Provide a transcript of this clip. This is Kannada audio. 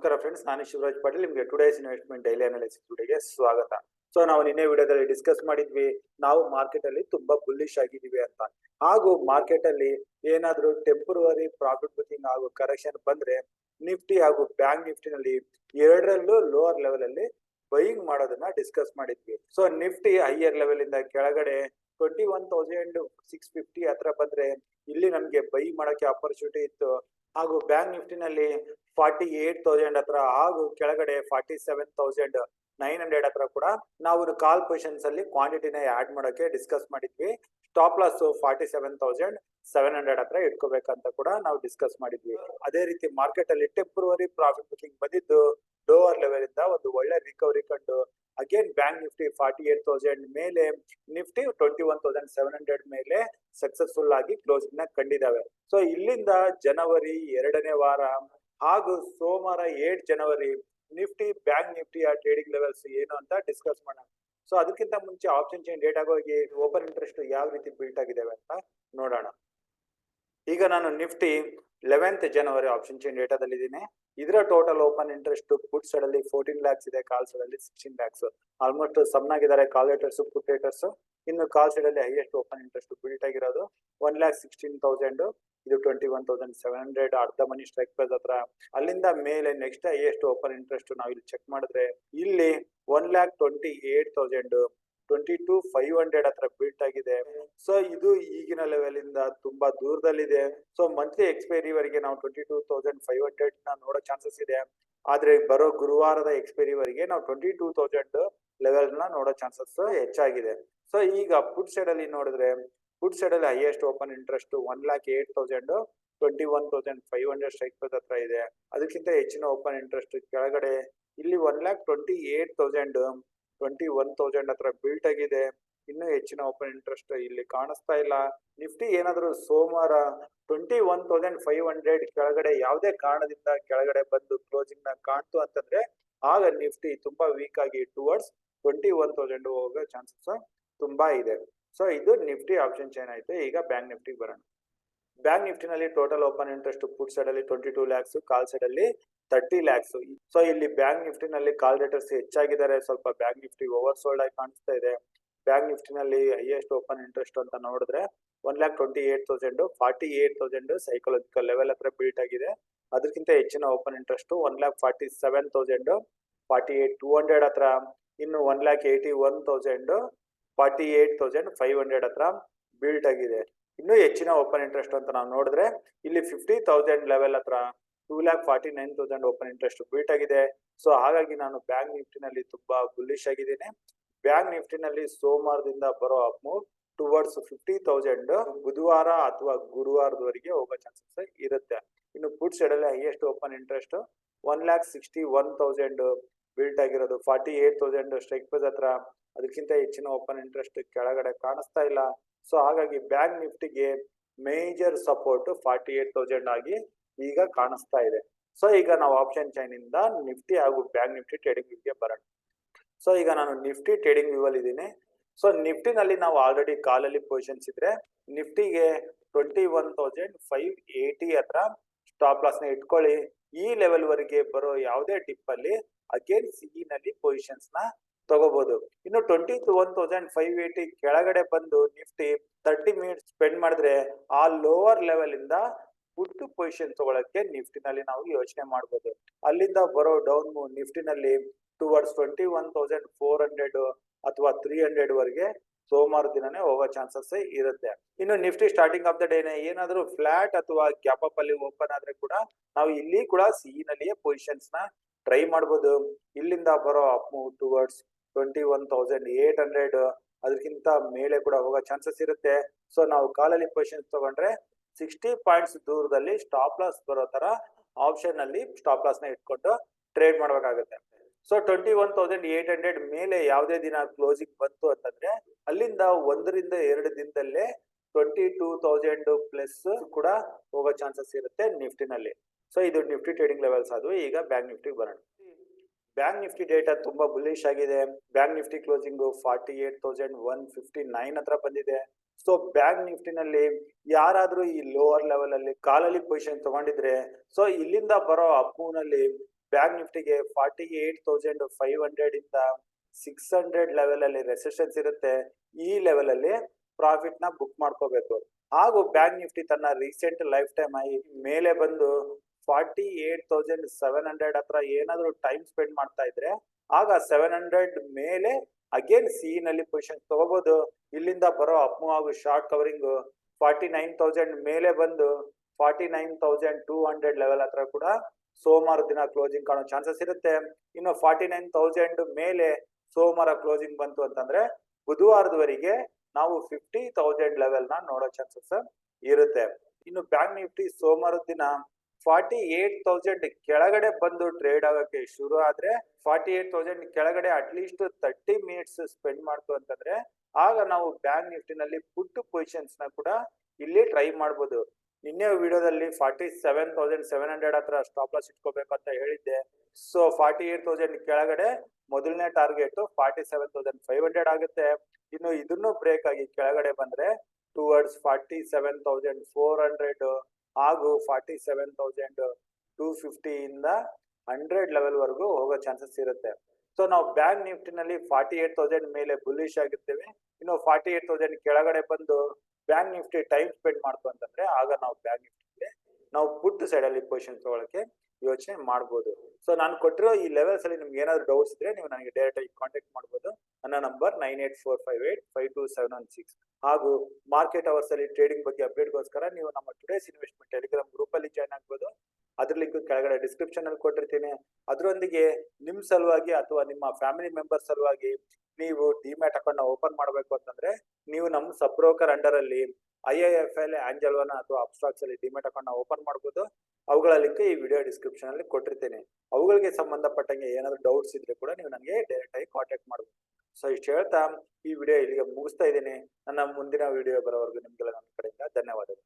ನಮಸ್ಕಾರ ಫ್ರೆಂಡ್ಸ್, ನಾನು ಶಿವರಾಜ್ ಪಾಟೀಲ್. ನಿಮಗೆ ಟುಡೇಸ್ ಇನ್ವೆಸ್ಟ್ಮೆಂಟ್ ಡೈಲಿ ಅನಾಲಿಸಿಸ್ ವಿಡಿಯೋಗೆ ಸ್ವಾಗತ. ಸೊ ನಾವು ನಿನ್ನೆ ವಿಡಿಯೋದಲ್ಲಿ ಡಿಸ್ಕಸ್ ಮಾಡಿದ್ವಿ, ನಾವು ಮಾರ್ಕೆಟ್ ಅಲ್ಲಿ ತುಂಬಾ ಬುಲ್ಲಿಶ್ ಆಗಿದ್ದೀವಿ ಅಂತ. ಹಾಗೂ ಮಾರ್ಕೆಟ್ ಅಲ್ಲಿ ಏನಾದ್ರೂ ಟೆಂಪರರಿ ಪ್ರಾಫಿಟ್ ಬುಕಿಂಗ್ ಹಾಗೂ ಕರೆಕ್ಷನ್ ಬಂದ್ರೆ ನಿಫ್ಟಿ ಹಾಗೂ ಬ್ಯಾಂಕ್ ನಿಫ್ಟಿನಲ್ಲಿ ಎರಡರಲ್ಲೂ ಲೋವರ್ ಲೆವೆಲ್ ಅಲ್ಲಿ ಬೈಯಿಂಗ್ ಮಾಡೋದನ್ನ ಡಿಸ್ಕಸ್ ಮಾಡಿದ್ವಿ. ಸೊ ನಿಫ್ಟಿ ಹೈಯರ್ ಲೆವೆಲ್ ಇಂದ ಕೆಳಗಡೆ 21,650 ಹತ್ರ ಬಂದ್ರೆ ಇಲ್ಲಿ ನಮ್ಗೆ ಬೈ ಮಾಡಕ್ಕೆ ಆಪರ್ಚುನಿಟಿ ಇತ್ತು. ಹಾಗೂ ಬ್ಯಾಂಕ್ ನಿಫ್ಟಿನಲ್ಲಿ 48,000 ಹತ್ರ ಹಾಗೂ ಕೆಳಗಡೆ 47,900 ಹತ್ರ ಕೂಡ ನಾವು ಕಾಲ್ ಪೊಸಿಷನ್ಸ್ ಅಲ್ಲಿ ಕ್ವಾಂಟಿಟಿನ ಆಡ್ ಮಾಡೋಕೆ ಡಿಸ್ಕಸ್ ಮಾಡಿದ್ವಿ. ಸ್ಟಾಪ್ ಲಾಸ್ 47,700 ಹತ್ರ ಇಟ್ಕೋಬೇಕಂತ ಕೂಡ ನಾವು ಡಿಸ್ಕಸ್ ಮಾಡಿದ್ವಿ. ಅದೇ ರೀತಿ ಮಾರ್ಕೆಟ್ ಅಲ್ಲಿ ಟೆಂಪರರಿ ಪ್ರಾಫಿಟ್ ಬುಕಿಂಗ್ ಬಂದಿದ್ದು ಲೋವರ್ ಲೆವೆಲ್ ಇಂದ ಒಂದು ಒಳ್ಳೆ ರಿಕವರಿ ಕಂಡು ಅಗೇನ್ ಬ್ಯಾಂಕ್ ನಿಫ್ಟಿ 48,000 ಮೇಲೆ, ನಿಫ್ಟಿ 21,700 ಮೇಲೆ ಸಕ್ಸಸ್ಫುಲ್ ಆಗಿ ಕ್ಲೋಸಿಂಗ್ ನ ಕಂಡಿದ್ದಾವೆ. ಸೊ ಇಲ್ಲಿಂದ ಜನವರಿ 2ನೇ ವಾರ ಹಾಗೂ ಸೋಮವಾರ 8 ಜನವರಿ ನಿಫ್ಟಿ ಬ್ಯಾಂಕ್ ನಿಫ್ಟಿಯ ಟ್ರೇಡಿಂಗ್ ಲೆವೆಲ್ಸ್ ಏನು ಅಂತ ಡಿಸ್ಕಸ್ ಮಾಡೋಣ. ಸೊ ಅದಕ್ಕಿಂತ ಮುಂಚೆ ಆಪ್ಷನ್ ಚೈನ್ ಡೇಟ್ ಆಗೋಗಿ ಓಪನ್ ಇಂಟ್ರೆಸ್ಟ್ ಯಾವ ರೀತಿ ಬಿಲ್ಟ್ ಆಗಿದ್ದಾವೆ ಅಂತ ನೋಡೋಣ. ಈಗ ನಾನು ನಿಫ್ಟಿ 11th ಜನವರಿ ಆಪ್ಷನ್ ಚೈನ್ ಡೇಟಾದಲ್ಲಿ ಇದ್ದೀನಿ. ಇದರ total open interest put side ಅಲ್ಲಿ 14 lakhs ಇದೆ, ಕಾಲ್ ಸೈಡ್ ಅಲ್ಲಿ 16 lakhs. ಆಲ್ಮೋಸ್ಟ್ ಸಮ್ ಆಗಿದ್ದಾರೆ ಕಾಲ್ ರೇಟರ್ಸ್, ಪುಟ್ ರೇಟರ್ಸ್. ಇನ್ನು ಕಾಲ್ ಸೈಡ್ ಅಲ್ಲಿ ಹೈಯೆಸ್ಟ್ ಓಪನ್ ಇಂಟ್ರೆಸ್ಟ್ ಬಿಲ್ಟ್ ಆಗಿರೋದು 1,16,000, ಇದು 21,700 ಅರ್ಧ ಮನಿ ಸ್ಟ್ರೈಕ್ ಪ್ರೈಸ್ ಹತ್ರ. ಅಲ್ಲಿಂದ ಮೇಲೆ ನೆಕ್ಸ್ಟ್ ಹೈಯೆಸ್ಟ್ ಓಪನ್ ಇಂಟ್ರೆಸ್ಟ್ ನಾವು ಇಲ್ಲಿ ಚೆಕ್ ಮಾಡಿದ್ರೆ ಇಲ್ಲಿ 1,28,000, 22,500 ಹತ್ರ ಬಿಲ್ಟ್ ಆಗಿದೆ. ಸೊ ಇದು ಈಗಿನ ಲೆವೆಲ್ ಇಂದ ತುಂಬಾ ದೂರದಲ್ಲಿದೆ. ಸೊ ಮಂತ್ಲಿ ಎಕ್ಸ್ಪೈರಿ ವರೆಗೆ ನಾವು 22,500 ನ ನೋಡೋ ಚಾನ್ಸಸ್ ಇದೆ. ಆದ್ರೆ ಬರೋ ಗುರುವಾರದ ಎಕ್ಸ್ಪೈರಿ ವರೆಗೆ ನಾವು 22,000 ಲೆವೆಲ್ ನ ನೋಡೋ ಚಾನ್ಸಸ್ ಹೆಚ್ಚಾಗಿದೆ. ಸೊ ಈಗ ಪುಟ್ ಸೈಡ್ ಅಲ್ಲಿ ನೋಡಿದ್ರೆ ಪುಟ್ ಸೈಡ್ ಅಲ್ಲಿ highest open interest 1,08,000, 21,500 strike price ಹತ್ರ ಇದೆ. ಅದಕ್ಕಿಂತ ಹೆಚ್ಚಿನ ಓಪನ್ ಇಂಟ್ರೆಸ್ಟ್ ಕೆಳಗಡೆ ಇಲ್ಲಿ 1,28,000, 21,000 ಹತ್ರ ಬಿಲ್ಟ್ ಆಗಿದೆ. ಇನ್ನೂ ಹೆಚ್ಚಿನ ಓಪನ್ ಇಂಟ್ರೆಸ್ಟ್ ಇಲ್ಲಿ ಕಾಣಿಸ್ತಾ ಇಲ್ಲ. ನಿಫ್ಟಿ ಏನಾದ್ರು ಸೋಮವಾರ 21,500 ಕೆಳಗಡೆ ಯಾವುದೇ ಕಾರಣದಿಂದ ಕೆಳಗಡೆ ಬಂದು ಕ್ಲೋಸಿಂಗ್ ನ ಕಾಣ್ತು ಅಂತಂದ್ರೆ ಆಗ ನಿಫ್ಟಿ ತುಂಬಾ ವೀಕ್ ಆಗಿ ಟುವರ್ಡ್ಸ್ 21,000 ಹೋಗೋ ಚಾನ್ಸಸ್ ತುಂಬಾ ಇದೆ. ಸೊ ಇದು ನಿಫ್ಟಿ ಆಪ್ಷನ್ ಚೈನ್ ಆಯ್ತು. ಈಗ ಬ್ಯಾಂಕ್ ನಿಫ್ಟಿ ಬರೋಣ. ಬ್ಯಾಂಕ್ ನಿಫ್ಟಿನಲ್ಲಿ total open interest put side ಅಲ್ಲಿ 22 lakhs, ಕಾಲ್ ಸೈಡ್ ಅಲ್ಲಿ 30 lakhs. ಸೊ ಇಲ್ಲಿ ಬ್ಯಾಂಕ್ ನಿಫ್ಟಿನಲ್ಲಿ ಕಾಲ್ ರೇಟರ್ಸ್ ಹೆಚ್ಚಾಗಿದ್ದಾರೆ, ಸ್ವಲ್ಪ ಬ್ಯಾಂಕ್ ನಿಫ್ಟಿ ಓವರ್ ಸೋಲ್ಡ್ ಆಗಿ ಕಾಣಿಸ್ತಾ ಇದೆ. ಬ್ಯಾಂಕ್ ನಿಫ್ಟಿನಲ್ಲಿ ಹೈಯೆಸ್ಟ್ ಓಪನ್ ಇಂಟ್ರೆಸ್ಟ್ ಅಂತ ನೋಡಿದ್ರೆ 1,28,000, 48,000 ಸೈಕಲಾಜಿಕಲ್ ಲೆವೆಲ್ ಹತ್ರ ಬಿಲ್ಟ್ ಆಗಿದೆ. ಅದಕ್ಕಿಂತ ಹೆಚ್ಚಿನ ಓಪನ್ ಇಂಟ್ರೆಸ್ಟ್ 1,47,000, 48,200 ಹತ್ರ. ಇನ್ನು 1,81,000, 48,500 ಹತ್ರ ಬಿಲ್ಟ್ ಆಗಿದೆ. ಇನ್ನೂ ಹೆಚ್ಚಿನ ಓಪನ್ ಇಂಟ್ರೆಸ್ಟ್ ಅಂತ ನಾವು ನೋಡಿದ್ರೆ ಇಲ್ಲಿ 50,000 ಲೆವೆಲ್ ಹತ್ರ 2,49,000 ಓಪನ್ ಇಂಟ್ರೆಸ್ಟ್ ಬಿಲ್ಟ್ ಆಗಿದೆ. ಸೊ ಹಾಗಾಗಿ ನಾನು ಬ್ಯಾಂಕ್ ನಿಫ್ಟಿನಲ್ಲಿ ತುಂಬಾ ಬುಲ್ಲಿಶ್ ಆಗಿದ್ದೀನಿ. ಬ್ಯಾಂಕ್ ನಿಫ್ಟಿನಲ್ಲಿ ಸೋಮವಾರದಿಂದ ಬರೋ ಅಪ್ ಮೂವ್ ಟುವರ್ಡ್ಸ್ 50,000 ಬುಧವಾರ ಅಥವಾ ಗುರುವಾರದವರೆಗೆ ಹೋಗೋ ಚಾನ್ಸಸ್ ಇರುತ್ತೆ. ಇನ್ನು ಪುಟ್ ಸೈಡ್ ಅಲ್ಲಿ ಹೈಯೆಸ್ಟ್ ಓಪನ್ ಇಂಟ್ರೆಸ್ಟ್ 1,61,000 ಬಿಲ್ಟ್ ಆಗಿರೋದು, 48,000 ಸ್ಟ್ರೈಕ್ ಪ್ರೈಸ್ ಹತ್ರ. ಅದಕ್ಕಿಂತ ಹೆಚ್ಚಿನ ಓಪನ್ ಇಂಟ್ರೆಸ್ಟ್ ಕೆಳಗಡೆ ಕಾಣಿಸ್ತಾ ಇಲ್ಲ. ಸೊ ಹಾಗಾಗಿ ಬ್ಯಾಂಕ್ ನಿಫ್ಟಿಗೆ ಮೇಜರ್ ಸಪೋರ್ಟ್ 48,000 ಆಗಿ ಈಗ ಕಾಣಿಸ್ತಾ ಇದೆ. ಸೊ ಈಗ ನಾವು ಆಪ್ಷನ್ ಚೈನ್ ಇಂದ ನಿಫ್ಟಿ ಹಾಗೂ ಬ್ಯಾಂಕ್ ನಿಫ್ಟಿ ಟ್ರೇಡಿಂಗ್ ವ್ಯೂಗೆ ಬರೋಣ. ಸೊ ಈಗ ನಾನು ನಿಫ್ಟಿ ಟ್ರೇಡಿಂಗ್ ವ್ಯೂ ಅಲ್ಲಿ ಇದ್ದೀನಿ. ಸೊ ನಿಫ್ಟಿನಲ್ಲಿ ನಾವು ಆಲ್ರೆಡಿ ಕಾಲಲ್ಲಿ ಪೊಸಿಷನ್ಸ್ ಇದ್ರೆ ನಿಫ್ಟಿಗೆ 21,580 ಹತ್ರ ಸ್ಟಾಪ್ ಲಾಸ್ ನ ಇಟ್ಕೊಳ್ಳಿ. ಈ ಲೆವೆಲ್ ವರೆಗೆ ಬರೋ ಯಾವುದೇ ಟಿಪ್ ಅಲ್ಲಿ ಅಗೇನ್ ಸಿ ನಲ್ಲಿ ಪೊಸಿಷನ್ಸ್ ನ ತಗೋಬಹುದು. ಇನ್ನು 21,580 ಕೆಳಗಡೆ ಬಂದು ನಿಫ್ಟಿ 30 ಮಿನಿಟ್ಸ್ ಸ್ಪೆಂಡ್ ಮಾಡಿದ್ರೆ ಆ ಲೋವರ್ ಲೆವೆಲ್ ಇಂದ ಪುಟ್ ಪೊಸಿಷನ್ ತಗೊಳಕ್ಕೆ ನಿಫ್ಟಿನಲ್ಲಿ ನಾವು ಯೋಚನೆ ಮಾಡಬಹುದು. ಅಲ್ಲಿಂದ ಬರೋ ಡೌನ್ ಮೂವ್ ನಿಫ್ಟಿನಲ್ಲಿ ಟುವರ್ಡ್ಸ್ 21,400 ಅಥವಾ 300 ವರೆಗೆ ಸೋಮವಾರ ದಿನನೇ ಹೋಗೋ ಚಾನ್ಸಸ್ ಇರುತ್ತೆ. ಇನ್ನು ನಿಫ್ಟಿ ಸ್ಟಾರ್ಟಿಂಗ್ ಆಫ್ ದ ಡೇನೆ ಏನಾದ್ರು ಫ್ಲಾಟ್ ಅಥವಾ ಗ್ಯಾಪ್ ಅಪ್ ಅಲ್ಲಿ ಓಪನ್ ಆದ್ರೆ ಕೂಡ ನಾವು ಇಲ್ಲಿ ಕೂಡ ಸಿ ನಲ್ಲಿಯೇ ಪೊಸಿಷನ್ಸ್ ನ ಟ್ರೈ ಮಾಡಬಹುದು. ಇಲ್ಲಿಂದ ಬರೋ ಅಪ್ ಮೂವ್ ಟುವರ್ಡ್ಸ್ 21,800 ಅದಕ್ಕಿಂತ ಮೇಲೆ ಕೂಡ ಹೋಗೋ ಚಾನ್ಸಸ್ ಇರುತ್ತೆ. ಸೊ ನಾವು ಕಾಲಲ್ಲಿ ಪೊಸಿಷನ್ಸ್ ತಗೊಂಡ್ರೆ 60 ಪಾಯಿಂಟ್ಸ್ ದೂರದಲ್ಲಿ ಸ್ಟಾಪ್ ಲಾಸ್ ಬರೋ ತರ ಆಪ್ಷನ್ ಅಲ್ಲಿ ಸ್ಟಾಪ್ ಲಾಸ್ ನ ಇಟ್ಕೊಂಡು ಟ್ರೇಡ್ ಮಾಡಬೇಕಾಗುತ್ತೆ. ಸೊ 21,800 ಮೇಲೆ ಯಾವುದೇ ದಿನ ಕ್ಲೋಸಿಂಗ್ ಬಂತು ಅಂತಂದ್ರೆ ಅಲ್ಲಿಂದ 1 ರಿಂದ 2 ದಿನದಲ್ಲೇ 22,000 ಪ್ಲಸ್ ಕೂಡ ಹೋಗೋ ಚಾನ್ಸಸ್ ಇರುತ್ತೆ ನಿಫ್ಟಿನಲ್ಲಿ. ಸೊ ಇದು ನಿಫ್ಟಿ ಟ್ರೇಡಿಂಗ್ ಲೆವೆಲ್ಸ್ ಅದು. ಈಗ ಬ್ಯಾಂಕ್ ನಿಫ್ಟಿ ಬರೋಣ. ಬ್ಯಾಂಕ್ ನಿಫ್ಟಿ ಡೇಟಾ ತುಂಬಾ ಬುಲ್ಲಿಶ್ ಆಗಿದೆ. ಬ್ಯಾಂಕ್ ನಿಫ್ಟಿ ಕ್ಲೋಸಿಂಗ್ 48,159 ಹತ್ರ ಬಂದಿದೆ. ಸೊ ಬ್ಯಾಂಕ್ ನಿಫ್ಟಿನಲ್ಲಿ ಯಾರಾದ್ರೂ ಈ ಲೋವರ್ ಲೆವೆಲ್ ಅಲ್ಲಿ ಕಾಲಲ್ಲಿ ಪೊಸಿಷನ್ ತಗೊಂಡಿದ್ರೆ ಸೊ ಇಲ್ಲಿಂದ ಬರೋ ಅಪ್ ಮೂವ್ ನಲ್ಲಿ ಬ್ಯಾಂಕ್ ನಿಫ್ಟಿಗೆ 48,500 ಇಂದ 600 ಲೆವೆಲ್ ಅಲ್ಲಿ ರೆಸಿಸ್ಟೆನ್ಸ್ ಇರುತ್ತೆ. ಈ ಲೆವೆಲ್ ಅಲ್ಲಿ ಪ್ರಾಫಿಟ್ ನ ಬುಕ್ ಮಾಡ್ಕೋಬೇಕು. ಹಾಗೂ ಬ್ಯಾಂಕ್ ನಿಫ್ಟಿ ತನ್ನ ರೀಸೆಂಟ್ ಲೈಫ್ ಟೈಮ್ ಆಗಿ ಮೇಲೆ ಬಂದು 48,700 ಹತ್ರ ಏನಾದ್ರು ಟೈಮ್ ಸ್ಪೆಂಡ್ ಮಾಡ್ತಾ ಇದ್ರೆ ಆಗ 700 ಮೇಲೆ ಅಗೇನ್ ಸಿ ನಲ್ಲಿ ಪೊಸಿಷನ್ ತಗೋಬಹುದು. ಇಲ್ಲಿಂದ ಬರೋ ಅಪ್ ಮೂವ್ ಹಾಗೂ ಶಾರ್ಟ್ ಕವರಿಂಗ್ 49,000 ಮೇಲೆ ಬಂದು 49,200 ಲೆವೆಲ್ ಹತ್ರ ಕೂಡ ಸೋಮವಾರ ದಿನ ಕ್ಲೋಸಿಂಗ್ ಕಾಣೋ ಚಾನ್ಸಸ್ ಇರುತ್ತೆ. ಇನ್ನು 49,000 ಮೇಲೆ ಸೋಮವಾರ ಕ್ಲೋಸಿಂಗ್ ಬಂತು ಅಂತಂದ್ರೆ ಬುಧವಾರದವರೆಗೆ ನಾವು 50,000 ಲೆವೆಲ್ ನ ನೋಡೋ ಚಾನ್ಸಸ್ ಇರುತ್ತೆ. ಇನ್ನು ಬ್ಯಾಂಕ್ ನಿಫ್ಟಿ ಸೋಮವಾರದ ದಿನ 48,000 ಕೆಳಗಡೆ ಬಂದು ಟ್ರೇಡ್ ಆಗಕ್ಕೆ ಶುರು ಆದ್ರೆ 48,000 ಕೆಳಗಡೆ ಅಟ್ಲೀಸ್ಟ್ 30 ಮಿನಿಟ್ಸ್ ಸ್ಪೆಂಡ್ ಮಾಡ್ತು ಅಂತಂದ್ರೆ ಆಗ ನಾವು ಬ್ಯಾಂಕ್ ನಿಫ್ಟಿನಲ್ಲಿ ಪುಟ್ ಪೊಸಿಷನ್ಸ್ ನ ಕೂಡ ಇಲ್ಲಿ ಟ್ರೈ ಮಾಡಬಹುದು. ನಿನ್ನೆ ವಿಡಿಯೋದಲ್ಲಿ 47,700 ಹತ್ರ ಸ್ಟಾಪ್ ಲಾಸ್ ಇಟ್ಕೋಬೇಕು ಅಂತ ಹೇಳಿದ್ದೆ. ಸೊ 48,000 ಕೆಳಗಡೆ ಮೊದಲನೇ ಟಾರ್ಗೆಟ್ 47,500 ಆಗುತ್ತೆ. ಇನ್ನು ಇದನ್ನು ಬ್ರೇಕ್ ಆಗಿ ಕೆಳಗಡೆ ಬಂದ್ರೆ ಟುವರ್ಡ್ಸ್ 47,400 ಹಾಗೂ 47,250 ಇಂದ 100 ಲೆವೆಲ್ ವರೆಗೂ ಹೋಗೋ ಚಾನ್ಸಸ್ ಇರುತ್ತೆ. ಸೊ ನಾವು ಬ್ಯಾಂಕ್ ನಿಫ್ಟಿನಲ್ಲಿ 48,000 ಮೇಲೆ ಬುಲಿಶ್ ಆಗಿರ್ತೇವೆ. ಇನ್ನು 48,000 ಕೆಳಗಡೆ ಬಂದು ಬ್ಯಾಂಕ್ ನಿಫ್ಟಿ ಟೈಮ್ ಸ್ಪೆಂಡ್ ಮಾಡ್ತು ಅಂತಂದ್ರೆ ಆಗ ನಾವು ಬ್ಯಾಂಕ್ ನಿಫ್ಟಿಗೆ ನಾವು ಪುಟ್ ಸೈಡ್ ಅಲ್ಲಿ ಪೊಸಿಷನ್ ತಗೊಳಕ್ಕೆ ಯೋಚನೆ ಮಾಡಬಹುದು. ಸೊ ನಾನು ಕೊಟ್ಟಿರೋ ಈ ಲೆವೆಲ್ಸ್ ಅಲ್ಲಿ ನಿಮ್ಗೆ ಏನಾದ್ರು ಡೌಟ್ಸ್ ಇದ್ರೆ ನೀವು ನನಗೆ ಡೈರೆಕ್ಟ್ ಆಗಿ ಕಾಂಟ್ಯಾಕ್ಟ್ ಮಾಡಬಹುದು. ನನ್ನ ನಂಬರ್ 9845852716 ಹಾಗೂ ಮಾರ್ಕೆಟ್ ಅವರ್ಸ್ ಅಲ್ಲಿ ಟ್ರೇಡಿಂಗ್ ಬಗ್ಗೆ ಅಪ್ಡೇಟ್ಗೋಸ್ಕರ ನೀವು ನಮ್ಮ ಟುಡೇಸ್ ಇನ್ವೆಸ್ಟ್ಮೆಂಟ್ ಟೆಲಿಗ್ರಾಮ್ ಗ್ರೂಪ್ ಅಲ್ಲಿ ಜಾಯ್ನ್ ಆಗ್ಬೋದು. ಅದ್ರ ಲಿಂಕ್ ಕೆಳಗಡೆ ಡಿಸ್ಕ್ರಿಪ್ಷನ್ ಅಲ್ಲಿ ಕೊಟ್ಟಿರ್ತೀನಿ. ಅದರೊಂದಿಗೆ ನಿಮ್ ಸಲುವಾಗಿ ಅಥವಾ ನಿಮ್ಮ ಫ್ಯಾಮಿಲಿ ಮೆಂಬರ್ ಸಲುವಾಗಿ ನೀವು ಡಿಮ್ಯಾಟ್ ಅಕೌಂಟ್ ನ ಓಪನ್ ಮಾಡಬೇಕು ಅಂತಂದ್ರೆ ನೀವು ನಮ್ಮ ಸಬ್ ಬ್ರೋಕರ್ ಅಂಡರ್ ಅಲ್ಲಿ IIFL, ಆಂಜಲ್ವಾನ ಅಥವಾ ಅಬ್ಸ್ಟ್ರಾಕ್ಸ್ ಅಲ್ಲಿ ಡಿಮ್ಯಾಟ್ ಅಕೌಂಟ್ ನ ಓಪನ್ ಮಾಡಬಹುದು. ಅವುಗಳ ಲಿಂಕ್ ಈ ವಿಡಿಯೋ ಡಿಸ್ಕ್ರಿಪ್ಷನ್ ಅಲ್ಲಿ ಕೊಟ್ಟಿರ್ತೇನೆ. ಅವುಗಳಿಗೆ ಸಂಬಂಧಪಟ್ಟಂಗೆ ಏನಾದ್ರು ಡೌಟ್ಸ್ ಇದ್ರೆ ಕೂಡ ನೀವು ನನಗೆ ಡೈರೆಕ್ಟ್ ಆಗಿ ಕಾಂಟ್ಯಾಕ್ಟ್ ಮಾಡಬಹುದು. ಸೊ ಇಷ್ಟು ಹೇಳ್ತಾ ಈ ವಿಡಿಯೋ ಇಲ್ಲಿಗೆ ಮುಗಿಸ್ತಾ ಇದ್ದೀನಿ. ನನ್ನ ಮುಂದಿನ ವಿಡಿಯೋ ಬರೋವರೆಗೂ ನಿಮ್ಗೆಲ್ಲ ನನ್ನ ಕಡೆಯಿಂದ ಧನ್ಯವಾದಗಳು.